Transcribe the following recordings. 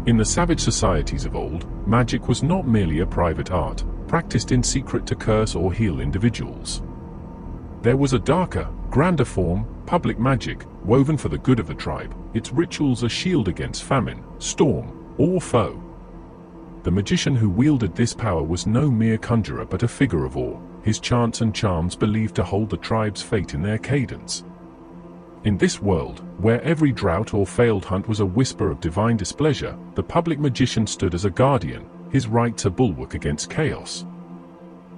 In the savage societies of old, magic was not merely a private art, practiced in secret to curse or heal individuals. There was a darker, grander form, public magic, woven for the good of the tribe, its rituals a shield against famine, storm, or foe. The magician who wielded this power was no mere conjurer but a figure of awe, his chants and charms believed to hold the tribe's fate in their cadence. In this world, where every drought or failed hunt was a whisper of divine displeasure, the public magician stood as a guardian, his rites a bulwark against chaos.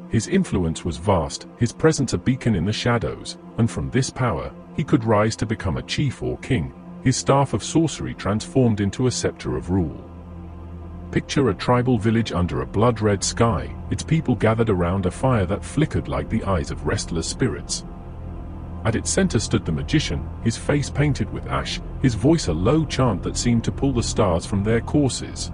His influence was vast, his presence a beacon in the shadows, and from this power, he could rise to become a chief or king, his staff of sorcery transformed into a scepter of rule. Picture a tribal village under a blood-red sky, its people gathered around a fire that flickered like the eyes of restless spirits. At its center stood the magician, his face painted with ash, his voice a low chant that seemed to pull the stars from their courses.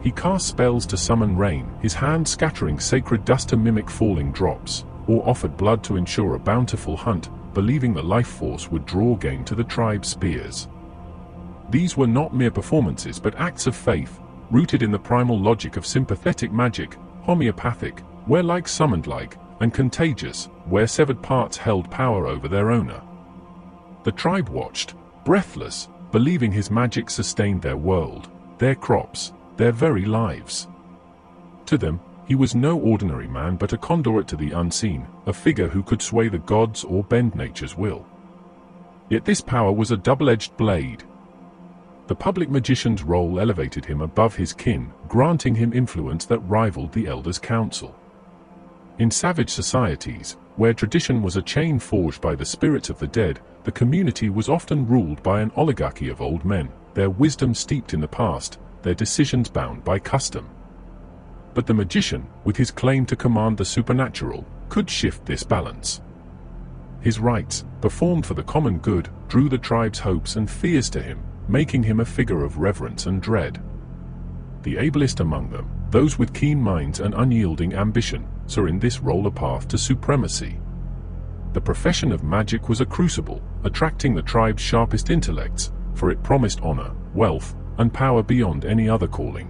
He cast spells to summon rain, his hand scattering sacred dust to mimic falling drops, or offered blood to ensure a bountiful hunt, believing the life force would draw game to the tribe's spears. These were not mere performances but acts of faith, rooted in the primal logic of sympathetic magic, homoeopathic, where like summoned like, and contagious, where severed parts held power over their owner. The tribe watched, breathless, believing his magic sustained their world, their crops, their very lives. To them, he was no ordinary man but a conduit to the unseen, a figure who could sway the gods or bend nature's will. Yet this power was a double-edged blade. The public magician's role elevated him above his kin, granting him influence that rivaled the elders' council. In savage societies, where tradition was a chain forged by the spirits of the dead, the community was often ruled by an oligarchy of old men, their wisdom steeped in the past, their decisions bound by custom. But the magician, with his claim to command the supernatural, could shift this balance. His rites, performed for the common good, drew the tribe's hopes and fears to him, making him a figure of reverence and dread. The ablest among them, those with keen minds and unyielding ambition, saw in this role a path to supremacy. The profession of magic was a crucible, attracting the tribe's sharpest intellects, for it promised honor, wealth, and power beyond any other calling.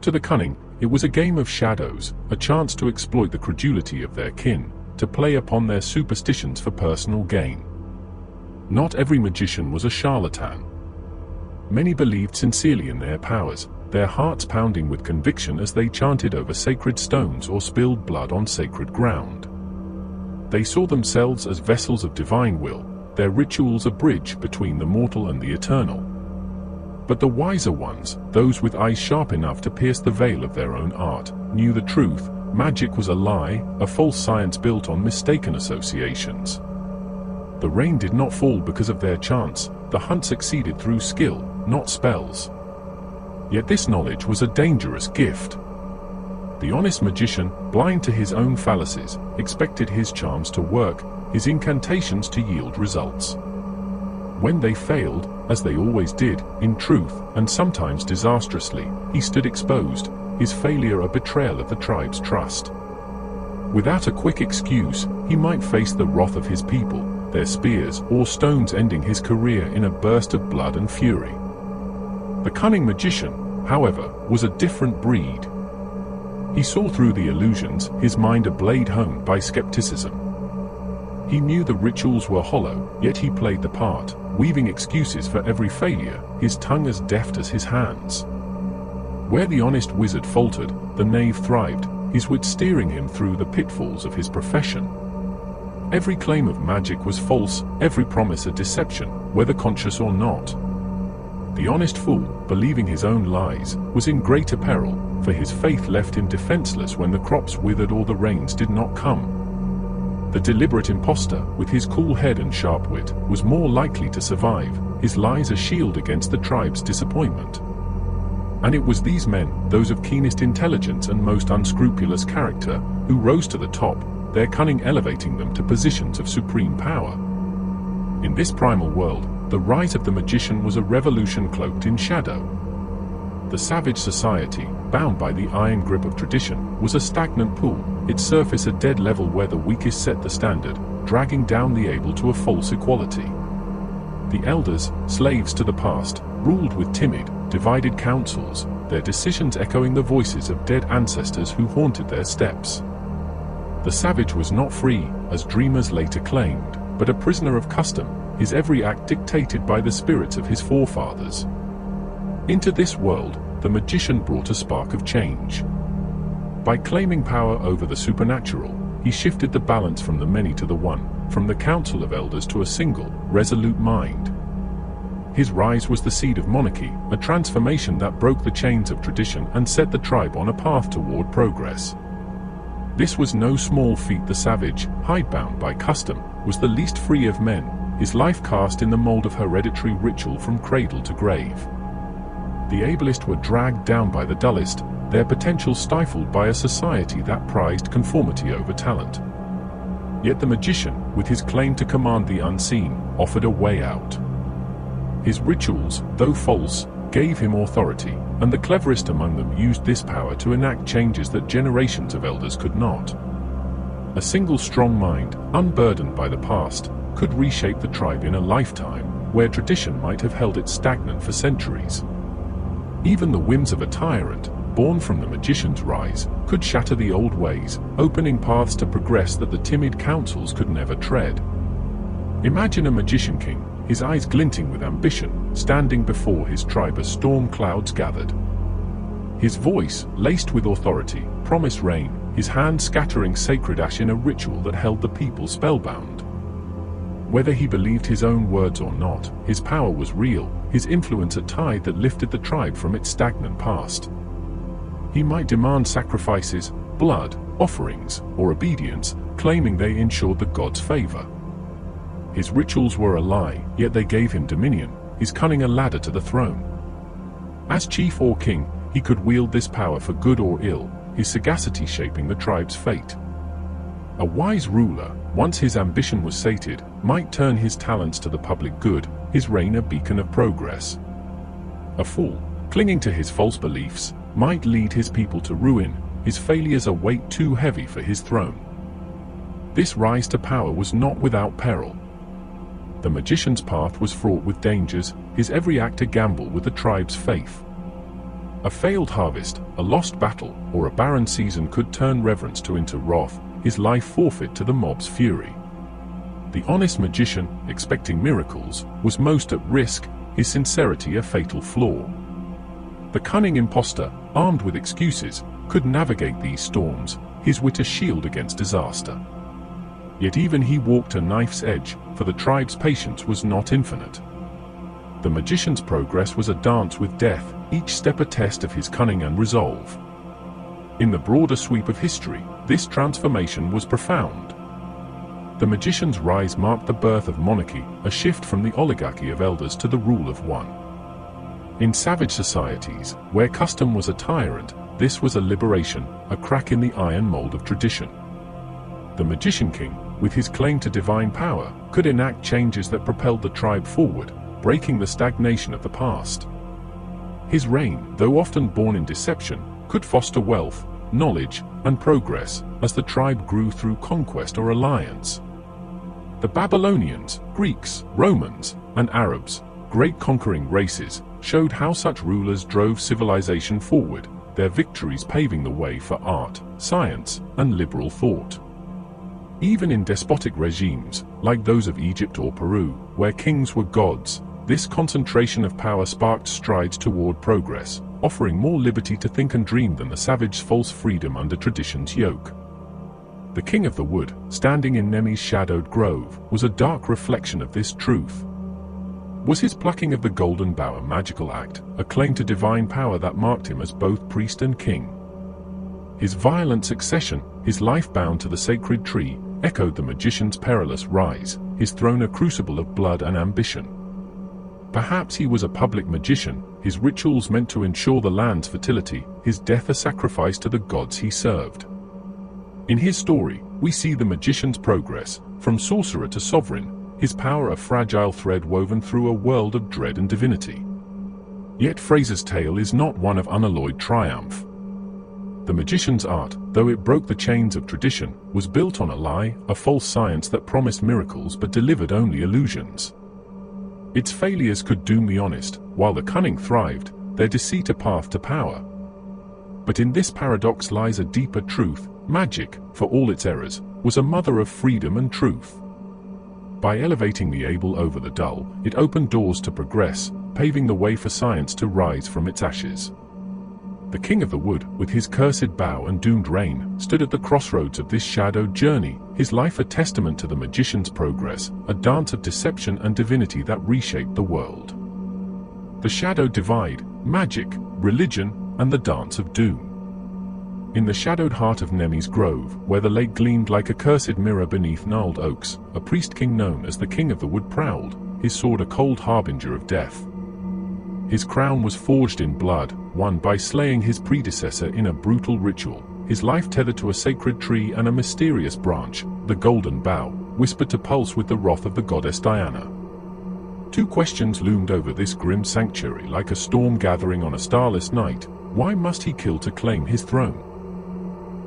To the cunning, it was a game of shadows, a chance to exploit the credulity of their kin, to play upon their superstitions for personal gain. Not every magician was a charlatan. Many believed sincerely in their powers, their hearts pounding with conviction as they chanted over sacred stones or spilled blood on sacred ground. They saw themselves as vessels of divine will, their rituals a bridge between the mortal and the eternal. But the wiser ones, those with eyes sharp enough to pierce the veil of their own art, knew the truth: magic was a lie, a false science built on mistaken associations. The rain did not fall because of their chants, the hunt succeeded through skill, not spells. Yet this knowledge was a dangerous gift. The honest magician, blind to his own fallacies, expected his charms to work, his incantations to yield results. When they failed, as they always did, in truth, and sometimes disastrously, he stood exposed, his failure a betrayal of the tribe's trust. Without a quick excuse, he might face the wrath of his people, their spears or stones ending his career in a burst of blood and fury. The cunning magician, however, was a different breed. He saw through the illusions, his mind a blade honed by skepticism. He knew the rituals were hollow, yet he played the part, weaving excuses for every failure, his tongue as deft as his hands. Where the honest wizard faltered, the knave thrived, his wit steering him through the pitfalls of his profession. Every claim of magic was false, every promise a deception, whether conscious or not. The honest fool, believing his own lies, was in greater peril, for his faith left him defenseless when the crops withered or the rains did not come. The deliberate impostor, with his cool head and sharp wit, was more likely to survive, his lies a shield against the tribe's disappointment. And it was these men, those of keenest intelligence and most unscrupulous character, who rose to the top, their cunning elevating them to positions of supreme power. In this primal world, the rise of the magician was a revolution cloaked in shadow. The savage society, bound by the iron grip of tradition, was a stagnant pool, its surface a dead level where the weakest set the standard, dragging down the able to a false equality. The elders, slaves to the past, ruled with timid, divided councils, their decisions echoing the voices of dead ancestors who haunted their steps. The savage was not free, as dreamers later claimed, but a prisoner of custom, his every act dictated by the spirits of his forefathers. Into this world, the magician brought a spark of change. By claiming power over the supernatural, he shifted the balance from the many to the one, from the council of elders to a single, resolute mind. His rise was the seed of monarchy, a transformation that broke the chains of tradition and set the tribe on a path toward progress. This was no small feat. The savage, hidebound by custom, was the least free of men, his life cast in the mold of hereditary ritual from cradle to grave. The ablest were dragged down by the dullest, their potential stifled by a society that prized conformity over talent. Yet the magician, with his claim to command the unseen, offered a way out. His rituals, though false, gave him authority, and the cleverest among them used this power to enact changes that generations of elders could not. A single strong mind, unburdened by the past, could reshape the tribe in a lifetime, where tradition might have held it stagnant for centuries. Even the whims of a tyrant, born from the magician's rise, could shatter the old ways, opening paths to progress that the timid councils could never tread. Imagine a magician king, his eyes glinting with ambition, standing before his tribe as storm clouds gathered. His voice, laced with authority, promised rain, his hand scattering sacred ash in a ritual that held the people spellbound. Whether he believed his own words or not, his power was real, his influence a tide that lifted the tribe from its stagnant past. He might demand sacrifices, blood, offerings, or obedience, claiming they ensured the gods' favor. His rituals were a lie, yet they gave him dominion, his cunning a ladder to the throne. As chief or king, he could wield this power for good or ill, his sagacity shaping the tribe's fate. A wise ruler, once his ambition was sated, might turn his talents to the public good, his reign a beacon of progress. A fool, clinging to his false beliefs, might lead his people to ruin, his failures a weight too heavy for his throne. This rise to power was not without peril. The magician's path was fraught with dangers, his every act a gamble with the tribe's faith. A failed harvest, a lost battle, or a barren season could turn reverence into wrath, his life forfeit to the mob's fury. The honest magician, expecting miracles, was most at risk, his sincerity a fatal flaw. The cunning impostor, armed with excuses, could navigate these storms, his wit a shield against disaster. Yet even he walked a knife's edge, for the tribe's patience was not infinite. The magician's progress was a dance with death, each step a test of his cunning and resolve. In the broader sweep of history, this transformation was profound. The magician's rise marked the birth of monarchy, a shift from the oligarchy of elders to the rule of one. In savage societies, where custom was a tyrant, this was a liberation, a crack in the iron mold of tradition. The magician king, with his claim to divine power, could enact changes that propelled the tribe forward, breaking the stagnation of the past. His reign, though often born in deception, could foster wealth, knowledge, and progress, as the tribe grew through conquest or alliance. The Babylonians, Greeks, Romans, and Arabs, great conquering races, showed how such rulers drove civilization forward, their victories paving the way for art, science, and liberal thought. Even in despotic regimes, like those of Egypt or Peru, where kings were gods, this concentration of power sparked strides toward progress, offering more liberty to think and dream than the savage's false freedom under tradition's yoke. The King of the Wood, standing in Nemi's shadowed grove, was a dark reflection of this truth. Was his plucking of the Golden Bough a magical act, a claim to divine power that marked him as both priest and king? His violent succession, his life bound to the sacred tree, echoed the magician's perilous rise, his throne a crucible of blood and ambition. Perhaps he was a public magician, his rituals meant to ensure the land's fertility, his death a sacrifice to the gods he served. In his story, we see the magician's progress, from sorcerer to sovereign, his power a fragile thread woven through a world of dread and divinity. Yet Frazer's tale is not one of unalloyed triumph. The magician's art, though it broke the chains of tradition, was built on a lie, a false science that promised miracles but delivered only illusions. Its failures could doom the honest, while the cunning thrived, their deceit a path to power. But in this paradox lies a deeper truth. Magic, for all its errors, was a mother of freedom and truth. By elevating the able over the dull, it opened doors to progress, paving the way for science to rise from its ashes. The King of the Wood, with his cursed bough and doomed reign, stood at the crossroads of this shadowed journey, his life a testament to the magician's progress, a dance of deception and divinity that reshaped the world. The shadowed divide, magic, religion, and the dance of doom. In the shadowed heart of Nemi's grove, where the lake gleamed like a cursed mirror beneath gnarled oaks, a priest-king known as the King of the Wood prowled, his sword a cold harbinger of death. His crown was forged in blood, won by slaying his predecessor in a brutal ritual, his life tethered to a sacred tree and a mysterious branch, the Golden Bough, whispered to pulse with the wrath of the goddess Diana. Two questions loomed over this grim sanctuary like a storm gathering on a starless night. Why must he kill to claim his throne?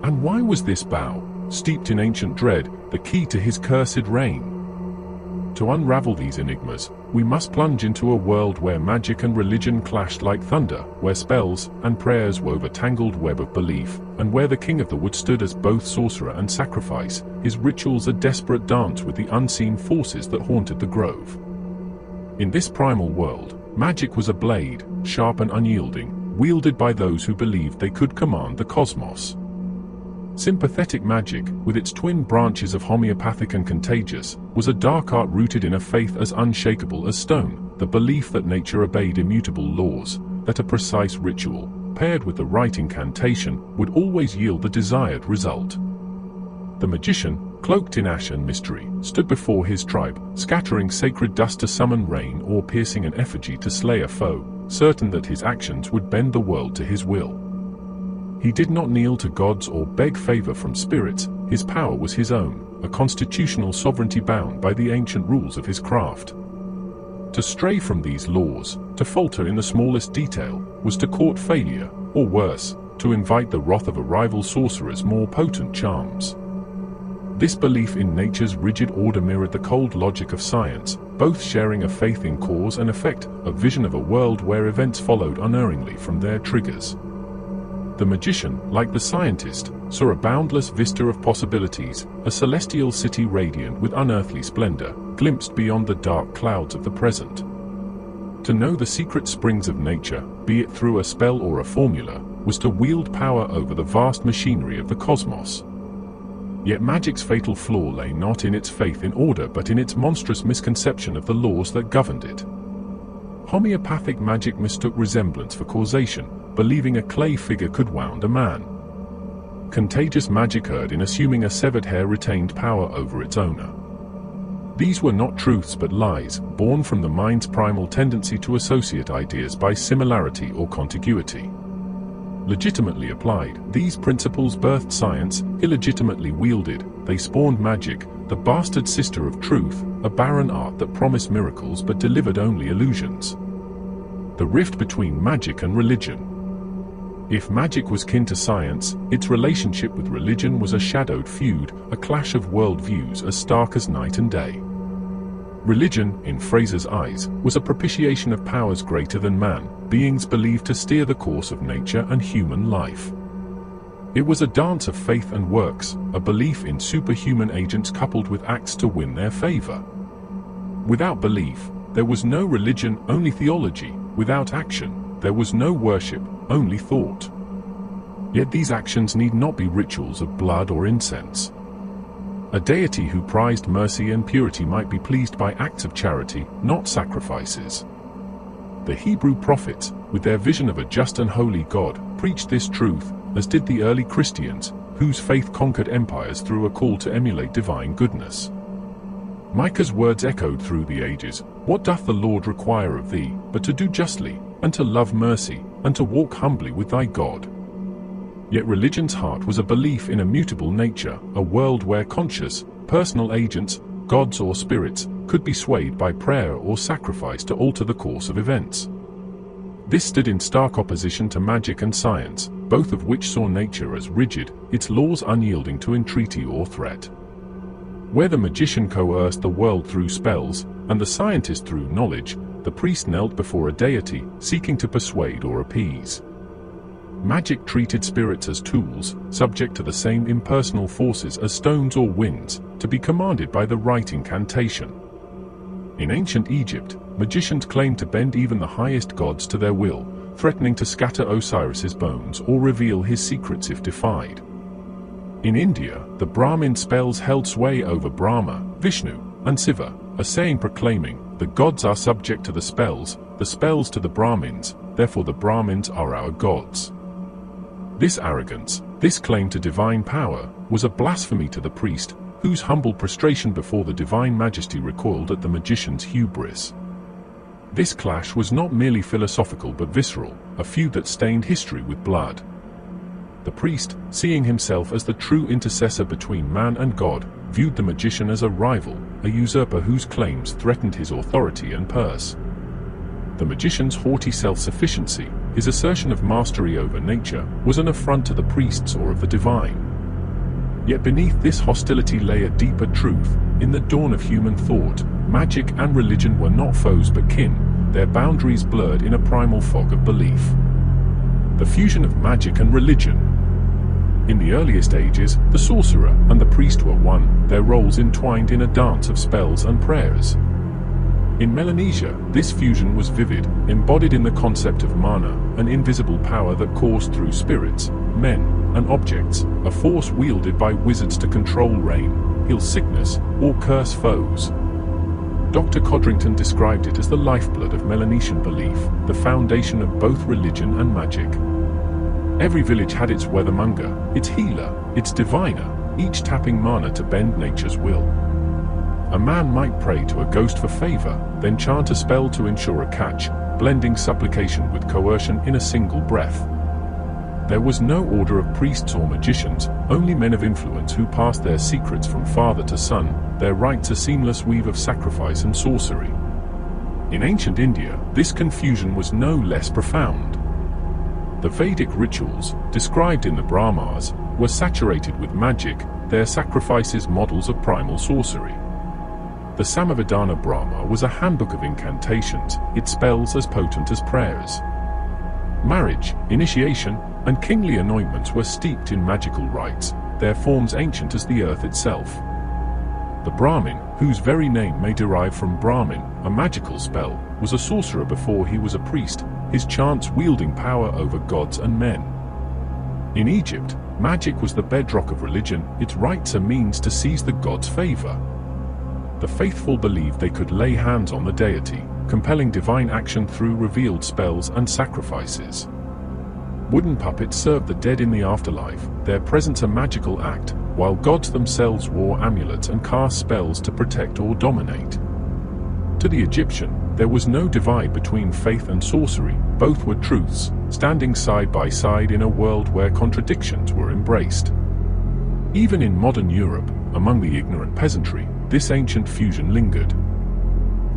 And why was this bough, steeped in ancient dread, the key to his cursed reign? To unravel these enigmas, we must plunge into a world where magic and religion clashed like thunder, where spells and prayers wove a tangled web of belief, and where the King of the Wood stood as both sorcerer and sacrifice, his rituals a desperate dance with the unseen forces that haunted the grove. In this primal world, magic was a blade, sharp and unyielding, wielded by those who believed they could command the cosmos. Sympathetic magic, with its twin branches of homoeopathic and contagious, was a dark art rooted in a faith as unshakable as stone, the belief that nature obeyed immutable laws, that a precise ritual, paired with the right incantation, would always yield the desired result. The magician, cloaked in ash and mystery, stood before his tribe, scattering sacred dust to summon rain or piercing an effigy to slay a foe, certain that his actions would bend the world to his will. He did not kneel to gods or beg favor from spirits, his power was his own, a constitutional sovereignty bound by the ancient rules of his craft. To stray from these laws, to falter in the smallest detail, was to court failure, or worse, to invite the wrath of a rival sorcerer's more potent charms. This belief in nature's rigid order mirrored the cold logic of science, both sharing a faith in cause and effect, a vision of a world where events followed unerringly from their triggers. The magician, like the scientist, saw a boundless vista of possibilities, a celestial city radiant with unearthly splendor, glimpsed beyond the dark clouds of the present. To know the secret springs of nature, be it through a spell or a formula, was to wield power over the vast machinery of the cosmos. Yet magic's fatal flaw lay not in its faith in order but in its monstrous misconception of the laws that governed it. Homoeopathic magic mistook resemblance for causation, believing a clay figure could wound a man. Contagious magic erred in assuming a severed hair retained power over its owner. These were not truths but lies, born from the mind's primal tendency to associate ideas by similarity or contiguity. Legitimately applied, these principles birthed science; illegitimately wielded, they spawned magic, the bastard sister of truth, a barren art that promised miracles but delivered only illusions. The rift between magic and religion. If magic was kin to science, its relationship with religion was a shadowed feud, a clash of worldviews as stark as night and day. Religion, in Frazer's eyes, was a propitiation of powers greater than man, beings believed to steer the course of nature and human life. It was a dance of faith and works, a belief in superhuman agents coupled with acts to win their favor. Without belief, there was no religion, only theology; without action, there was no worship, only thought. Yet these actions need not be rituals of blood or incense. A deity who prized mercy and purity might be pleased by acts of charity, not sacrifices. The Hebrew prophets, with their vision of a just and holy God, preached this truth, as did the early Christians, whose faith conquered empires through a call to emulate divine goodness. Micah's words echoed through the ages, "What doth the Lord require of thee, but to do justly, and to love mercy, and to walk humbly with thy God?" Yet religion's heart was a belief in a mutable nature, a world where conscious, personal agents, gods or spirits, could be swayed by prayer or sacrifice to alter the course of events. This stood in stark opposition to magic and science, both of which saw nature as rigid, its laws unyielding to entreaty or threat. Where the magician coerced the world through spells, and the scientist through knowledge, the priest knelt before a deity, seeking to persuade or appease. Magic treated spirits as tools, subject to the same impersonal forces as stones or winds, to be commanded by the right incantation. In ancient Egypt, magicians claimed to bend even the highest gods to their will, threatening to scatter Osiris's bones or reveal his secrets if defied. In India, the Brahmin spells held sway over Brahma, Vishnu, and Shiva, a saying proclaiming, "The gods are subject to the spells to the Brahmins, therefore the Brahmins are our gods." This arrogance, this claim to divine power, was a blasphemy to the priest, whose humble prostration before the divine majesty recoiled at the magician's hubris. This clash was not merely philosophical but visceral, a feud that stained history with blood. The priest, seeing himself as the true intercessor between man and God, viewed the magician as a rival, a usurper whose claims threatened his authority and purse. The magician's haughty self-sufficiency, his assertion of mastery over nature, was an affront to the priests or of the divine. Yet beneath this hostility lay a deeper truth. In the dawn of human thought, magic and religion were not foes but kin, their boundaries blurred in a primal fog of belief. The fusion of magic and religion. In the earliest ages, the sorcerer and the priest were one, their roles entwined in a dance of spells and prayers. In Melanesia, this fusion was vivid, embodied in the concept of mana, an invisible power that coursed through spirits, men, and objects, a force wielded by wizards to control rain, heal sickness, or curse foes. Dr. Codrington described it as the lifeblood of Melanesian belief, the foundation of both religion and magic. Every village had its weathermonger, its healer, its diviner, each tapping mana to bend nature's will. A man might pray to a ghost for favor, then chant a spell to ensure a catch, blending supplication with coercion in a single breath. There was no order of priests or magicians, only men of influence who passed their secrets from father to son, their rites a seamless weave of sacrifice and sorcery. In ancient India, this confusion was no less profound. The Vedic rituals, described in the Brahmans, were saturated with magic, their sacrifices models of primal sorcery. The Samavadana Brahma was a handbook of incantations, its spells as potent as prayers. Marriage, initiation, and kingly anointments were steeped in magical rites, their forms ancient as the earth itself. The Brahmin, whose very name may derive from Brahmin, a magical spell, was a sorcerer before he was a priest, his chants wielding power over gods and men. In Egypt, magic was the bedrock of religion, its rites a means to seize the god's favor. The faithful believed they could lay hands on the deity, compelling divine action through revealed spells and sacrifices. Wooden puppets served the dead in the afterlife, their presence a magical act, while gods themselves wore amulets and cast spells to protect or dominate. To the Egyptian, there was no divide between faith and sorcery, both were truths, standing side by side in a world where contradictions were embraced. Even in modern Europe, among the ignorant peasantry, this ancient fusion lingered.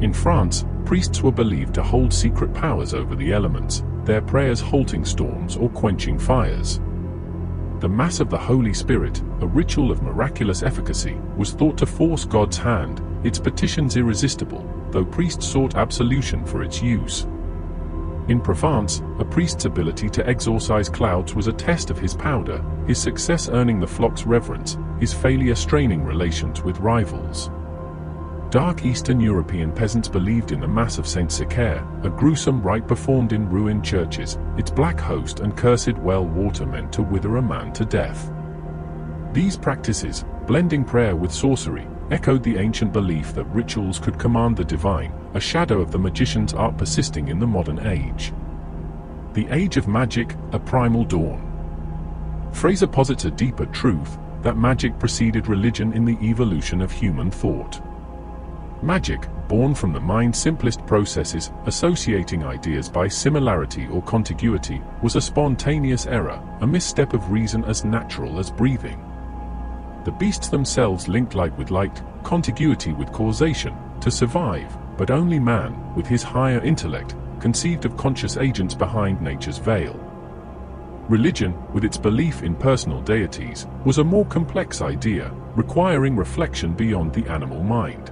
In France, priests were believed to hold secret powers over the elements, their prayers halting storms or quenching fires. The Mass of the Holy Spirit, a ritual of miraculous efficacy, was thought to force God's hand, its petitions irresistible, though priests sought absolution for its use. In Provence, a priest's ability to exorcise clouds was a test of his powder, his success earning the flock's reverence, his failure straining relations with rivals. Dark Eastern European peasants believed in the Mass of Saint Sicaire, a gruesome rite performed in ruined churches, its black host and cursed well water meant to wither a man to death. These practices, blending prayer with sorcery, echoed the ancient belief that rituals could command the divine, a shadow of the magician's art persisting in the modern age. The Age of Magic, a Primal Dawn. Frazer posits a deeper truth, that magic preceded religion in the evolution of human thought. Magic, born from the mind's simplest processes, associating ideas by similarity or contiguity, was a spontaneous error, a misstep of reason as natural as breathing. The beasts themselves linked light with light, contiguity with causation, to survive, but only man, with his higher intellect, conceived of conscious agents behind nature's veil. Religion, with its belief in personal deities, was a more complex idea, requiring reflection beyond the animal mind.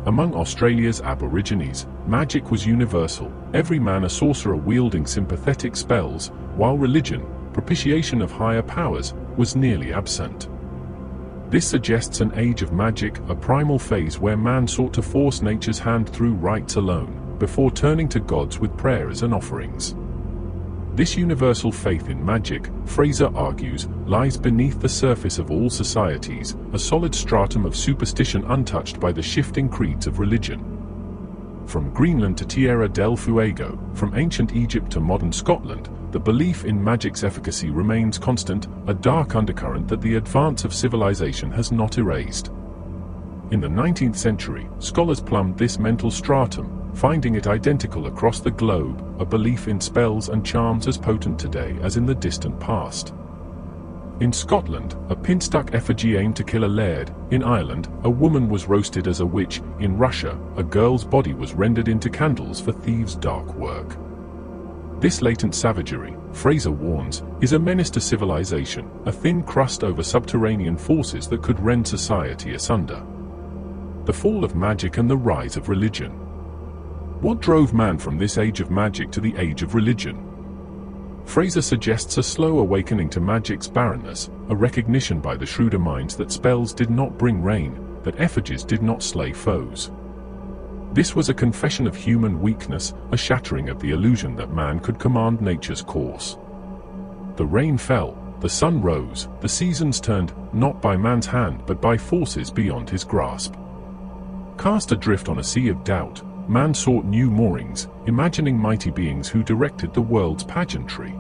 Among Australia's Aborigines, magic was universal, every man a sorcerer wielding sympathetic spells, while religion, propitiation of higher powers, was nearly absent. This suggests an age of magic, a primal phase where man sought to force nature's hand through rites alone, before turning to gods with prayers and offerings. This universal faith in magic, Frazer argues, lies beneath the surface of all societies, a solid stratum of superstition untouched by the shifting creeds of religion. From Greenland to Tierra del Fuego, from ancient Egypt to modern Scotland, the belief in magic's efficacy remains constant, a dark undercurrent that the advance of civilization has not erased. In the 19th century, scholars plumbed this mental stratum, finding it identical across the globe, a belief in spells and charms as potent today as in the distant past. In Scotland, a pin-stuck effigy aimed to kill a laird. In Ireland, a woman was roasted as a witch. In Russia, a girl's body was rendered into candles for thieves' dark work. This latent savagery, Frazer warns, is a menace to civilization, a thin crust over subterranean forces that could rend society asunder. The fall of magic and the rise of religion. What drove man from this age of magic to the age of religion? Frazer suggests a slow awakening to magic's barrenness, a recognition by the shrewder minds that spells did not bring rain, that effigies did not slay foes. This was a confession of human weakness, a shattering of the illusion that man could command nature's course. The rain fell, the sun rose, the seasons turned, not by man's hand but by forces beyond his grasp. Cast adrift on a sea of doubt, man sought new moorings, imagining mighty beings who directed the world's pageantry.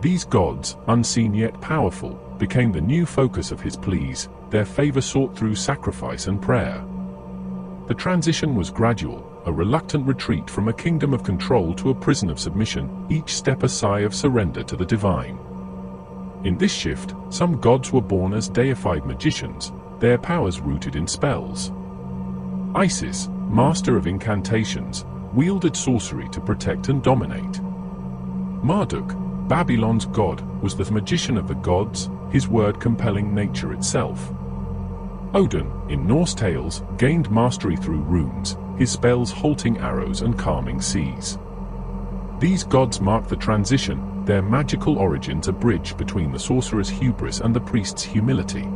These gods, unseen yet powerful, became the new focus of his pleas, their favor sought through sacrifice and prayer. The transition was gradual, a reluctant retreat from a kingdom of control to a prison of submission, each step a sigh of surrender to the divine. In this shift, some gods were born as deified magicians, their powers rooted in spells. Isis, master of incantations, wielded sorcery to protect and dominate. Marduk, Babylon's god, was the magician of the gods, his word compelling nature itself. Odin, in Norse tales, gained mastery through runes, his spells halting arrows and calming seas. These gods mark the transition, their magical origins a bridge between the sorcerer's hubris and the priest's humility.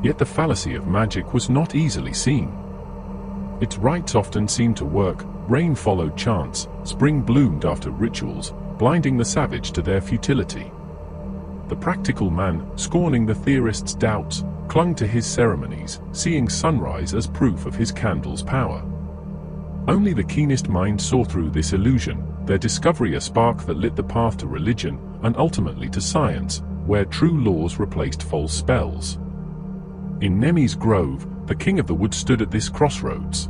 Yet the fallacy of magic was not easily seen. Its rites often seemed to work, rain followed chance, spring bloomed after rituals, blinding the savage to their futility. The practical man, scorning the theorist's doubts, clung to his ceremonies, seeing sunrise as proof of his candle's power. Only the keenest mind saw through this illusion, their discovery a spark that lit the path to religion, and ultimately to science, where true laws replaced false spells. In Nemi's grove, the king of the wood stood at this crossroads.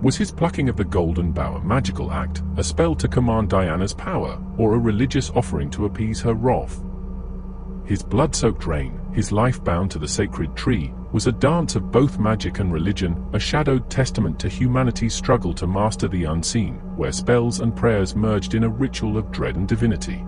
Was his plucking of the Golden Bough a magical act, a spell to command Diana's power, or a religious offering to appease her wrath? His blood-soaked reign, his life bound to the sacred tree, was a dance of both magic and religion, a shadowed testament to humanity's struggle to master the unseen, where spells and prayers merged in a ritual of dread and divinity.